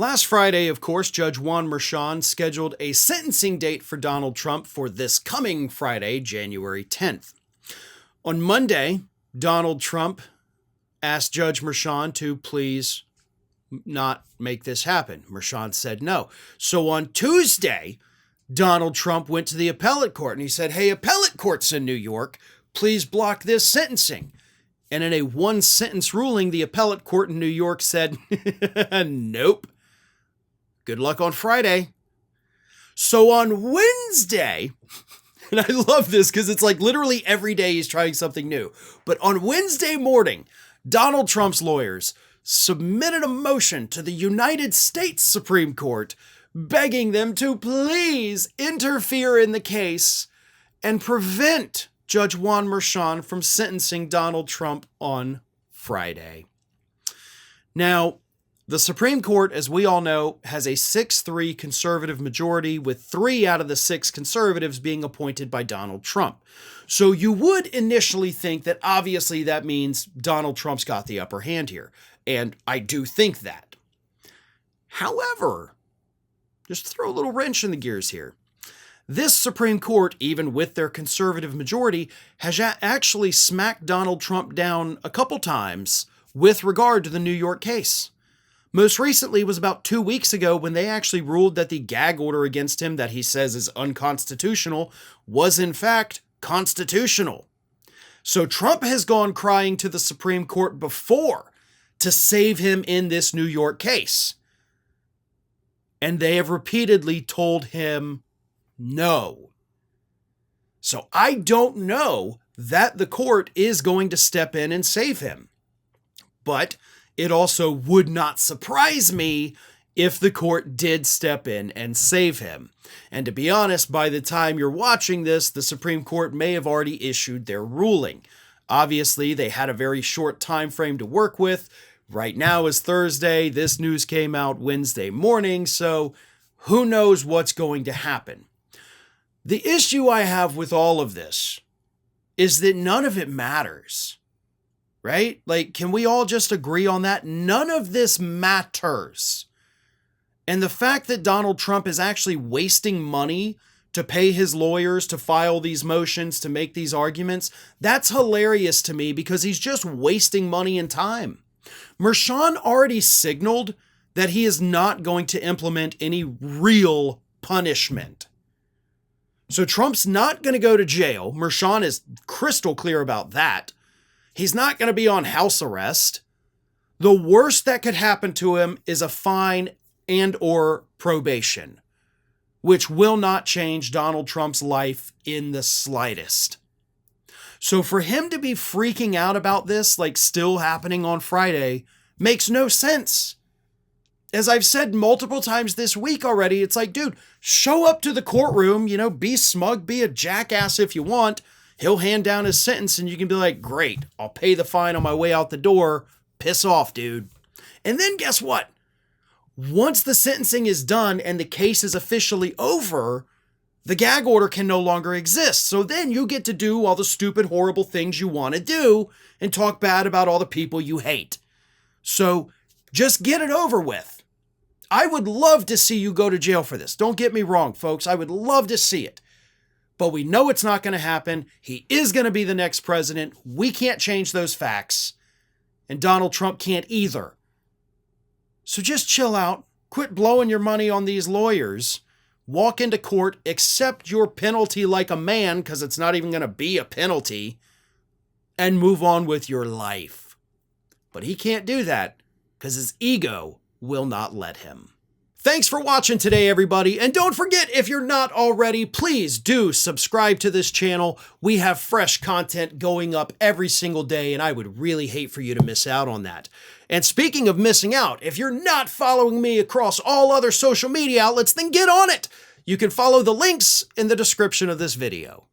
Last Friday, of course, Judge Juan Merchan scheduled a sentencing date for Donald Trump for this coming Friday, January 10th. On Monday, Donald Trump asked Judge Merchan to please not make this happen. Merchan said no. So on Tuesday, Donald Trump went to the appellate court and he said, "Hey, appellate courts in New York, please block this sentencing." And in a one-sentence ruling, the appellate court in New York said, nope. Good luck on Friday. So on Wednesday, and I love this because it's like literally every day he's trying something new. But on Wednesday morning, Donald Trump's lawyers submitted a motion to the United States Supreme Court begging them to please interfere in the case and prevent Judge Juan Merchan from sentencing Donald Trump on Friday. Now, the Supreme Court, as we all know, has a 6-3 conservative majority, with 3 out of the 6 conservatives being appointed by Donald Trump. So you would initially think that obviously that means Donald Trump's got the upper hand here. And I do think that. However, just throw a little wrench in the gears here. This Supreme Court, even with their conservative majority, has actually smacked Donald Trump down a couple times with regard to the New York case. Most recently was about 2 weeks ago when they actually ruled that the gag order against him that he says is unconstitutional was in fact constitutional. So Trump has gone crying to the Supreme Court before to save him in this New York case. And they have repeatedly told him no. So I don't know that the court is going to step in and save him. But it also would not surprise me if the court did step in and save him. And to be honest, by the time you're watching this, the Supreme Court may have already issued their ruling. Obviously, they had a very short time frame to work with. Right now is Thursday. This news came out Wednesday morning, so who knows what's going to happen. The issue I have with all of this is that none of it matters, right? Like, can we all just agree on that? None of this matters. And the fact that Donald Trump is actually wasting money to pay his lawyers to file these motions, to make these arguments, that's hilarious to me because he's just wasting money and time. Merchan already signaled that he is not going to implement any real punishment. So Trump's not going to go to jail. Merchan is crystal clear about that. He's not going to be on house arrest. The worst that could happen to him is a fine and or probation, which will not change Donald Trump's life in the slightest. So for him to be freaking out about this, like still happening on Friday, makes no sense. As I've said multiple times this week already, it's like, dude, show up to the courtroom, be smug, be a jackass if you want. He'll hand down his sentence and you can be like, great, I'll pay the fine on my way out the door. Piss off, dude. And then guess what? Once the sentencing is done and the case is officially over, the gag order can no longer exist. So then you get to do all the stupid, horrible things you want to do and talk bad about all the people you hate. So just get it over with. I would love to see you go to jail for this. Don't get me wrong, folks. I would love to see it. But we know it's not going to happen. He is going to be the next president. We can't change those facts. And Donald Trump can't either. So just chill out. Quit blowing your money on these lawyers. Walk into court, accept your penalty like a man, because it's not even going to be a penalty, and move on with your life. But he can't do that because his ego will not let him. Thanks for watching today, everybody. And don't forget, if you're not already, please do subscribe to this channel. We have fresh content going up every single day, and I would really hate for you to miss out on that. And speaking of missing out, if you're not following me across all other social media outlets, then get on it. You can follow the links in the description of this video.